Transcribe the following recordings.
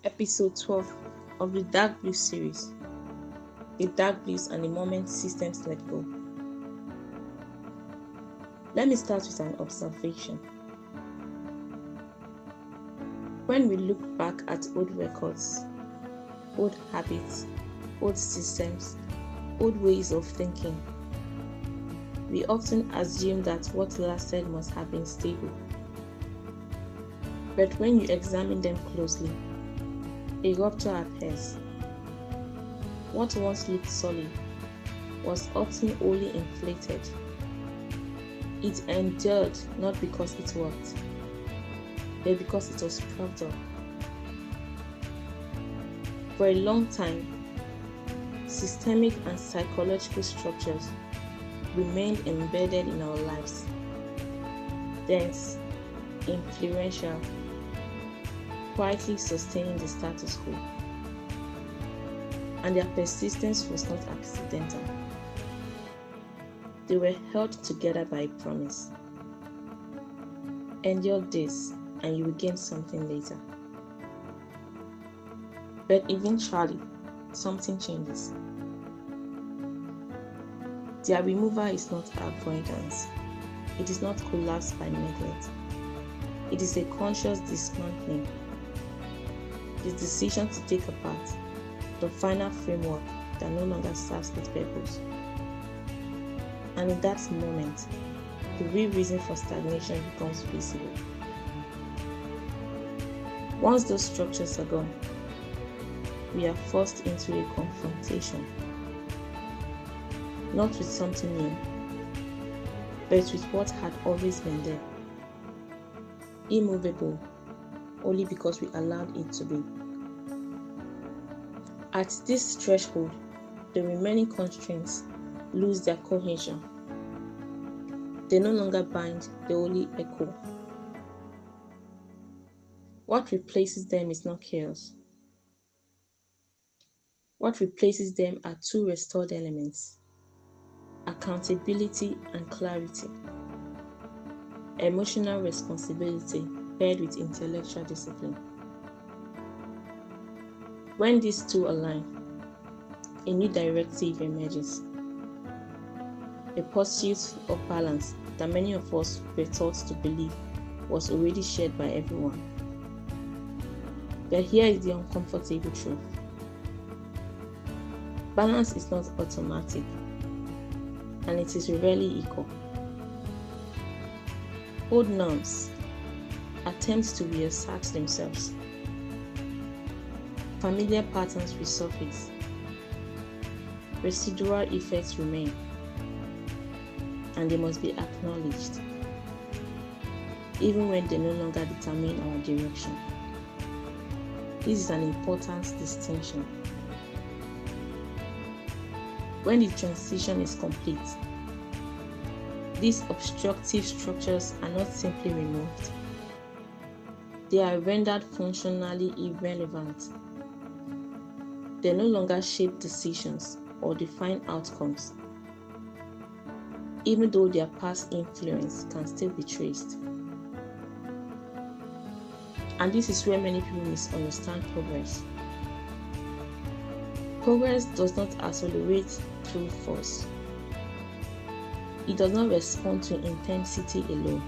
Episode 12 of the Dark Blue series, The Dark Blues and the Moment Systems Let Go. Let me start with an observation. When we look back at old records, old habits, old systems, old ways of thinking, we often assume that what lasted must have been stable. But when you examine them closely, a rupture appears. What once looked solid was often only inflated. It endured not because it worked, but because it was propped up. For a long time, systemic and psychological structures remained embedded in our lives, dense, influential, quietly sustaining the status quo. And their persistence was not accidental. They were held together by a promise. Endure this, and you will gain something later. But eventually, something changes. Their removal is not avoidance. It is not collapse by neglect. It is a conscious dismantling. The decision to take apart the final framework that no longer serves its purpose. And in that moment, the real reason for stagnation becomes visible. Once those structures are gone, we are forced into a confrontation, not with something new, but with what had always been there, immovable, only because we allowed it to be. At this threshold, the remaining constraints lose their cohesion. They no longer bind, they only echo. What replaces them is not chaos. What replaces them are two restored elements: accountability and clarity, emotional responsibility paired with intellectual discipline. When these two align, a new directive emerges, a pursuit of balance that many of us were taught to believe was already shared by everyone. But here is the uncomfortable truth. Balance is not automatic, and it is rarely equal. Old norms, attempts to reassert themselves. Familiar patterns resurface. Residual effects remain, and they must be acknowledged, even when they no longer determine our direction. This is an important distinction. When the transition is complete, these obstructive structures are not simply removed. They are rendered functionally irrelevant. They no longer shape decisions or define outcomes, even though their past influence can still be traced. And this is where many people misunderstand progress. Progress does not accelerate through force. It does not respond to intensity alone.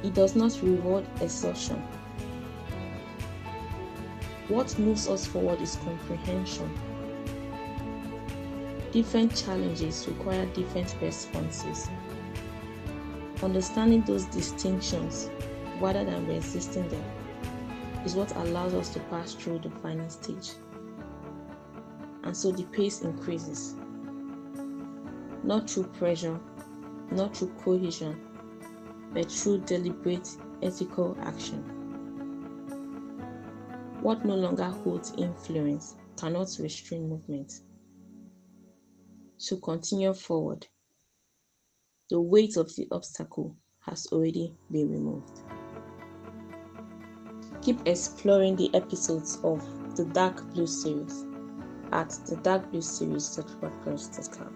It does not reward exhaustion. What moves us forward is comprehension. Different challenges require different responses. Understanding those distinctions rather than resisting them is what allows us to pass through the final stage. And so the pace increases, not through pressure, not through cohesion, but through deliberate ethical action. What no longer holds influence cannot restrain movement. To continue forward, the weight of the obstacle has already been removed. Keep exploring the episodes of the Dark Blue series at thedarkblueseries.wordpress.com.